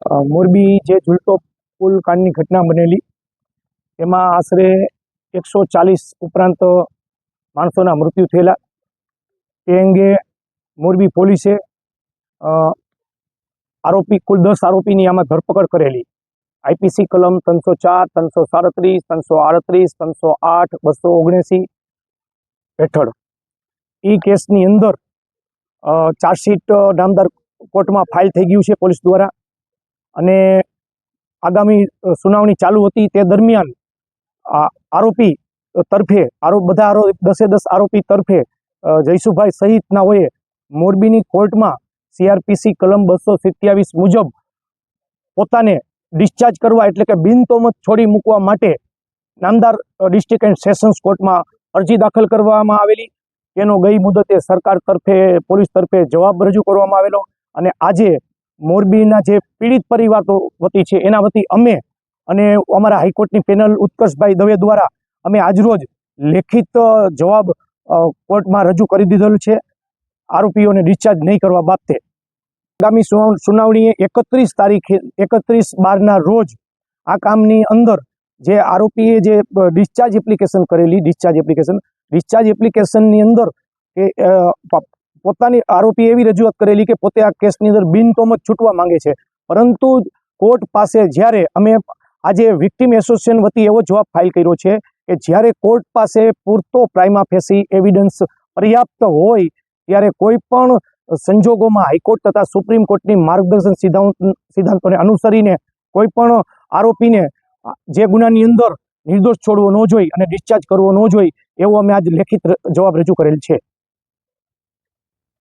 મોરબી જે ઝૂલતો પુલ કાંડની ઘટના બનેલી એમાં આશરે 140 ઉપરાંત માણસોના મૃત્યુ થયેલા. તે અંગે મોરબી પોલીસે કુલ 10 આરોપીની આમાં ધરપકડ કરેલી. આઈપીસી કલમ 304, 337, 338, 308, 279 હેઠળ એ કેસની અંદર ચાર્જશીટ નામદાર કોર્ટમાં ફાઇલ થઈ ગયું છે પોલીસ દ્વારા, અને આગામી સુનાવણી ચાલુ હતી. તે દરમિયાન આરોપી તરફે બધા 10 આરોપી તરફે જયસુભાઈ સહિતનાઓએ મોરબીની કોર્ટમાં CRPC કલમ 227 મુજબ પોતાને ડિસ્ચાર્જ કરવા એટલે કે બિનતોમત છોડી મૂકવા માટે નામદાર ડિસ્ટ્રિક્ટ એન્ડ સેશન્સ કોર્ટમાં અરજી દાખલ કરવામાં આવેલી. તેનો ગઈ મુદતે સરકાર તરફે પોલીસ તરફે જવાબ રજૂ કરવામાં આવેલો, અને આજે મોરબીના જે પીડિત પરિવારો વતી છે એના વતી અમે અને અમારા હાઈકોર્ટની પેનલ ઉત્કર્ષભાઈ દવે દ્વારા અમે આજરોજ લેખિત જવાબ કોર્ટમાં રજૂ કરી દીધેલ છે આરોપીઓને ડિસ્ચાર્જ નહીં કરવા બાબતે. આગામી સુનાવણીએ 31/12ના રોજ આ કામની અંદર જે આરોપીએ જે ડિસ્ચાર્જ એપ્લિકેશન કરેલી, ડિસ્ચાર્જ એપ્લિકેશનની અંદર કે પોતાની આરોપી એવી રજૂઆત કરેલી કે પોતે આ કેસની અંદર બિનતોમત છૂટવા માંગે છે, પરંતુ કોર્ટ પાસે જ્યારે અમે આજે વિક્ટિમ એસોસિએશન વતી એવો જવાબ ફાઇલ કર્યો છે કે જ્યારે કોર્ટ પાસે પૂરતો પ્રાઇમા ફેસી એવિડન્સ પર્યાપ્ત હોય ત્યારે કોઈ પણ સંજોગોમાં હાઈકોર્ટ તથા સુપ્રીમ કોર્ટની માર્ગદર્શન સિદ્ધાંતોને અનુસરીને કોઈ પણ આરોપીને જે ગુનાની અંદર નિર્દોષ છોડવો ન જોઈએ અને ડિસ્ચાર્જ કરવો ન જોઈએ એવો અમે આજ લેખિત જવાબ રજૂ કરેલ છે.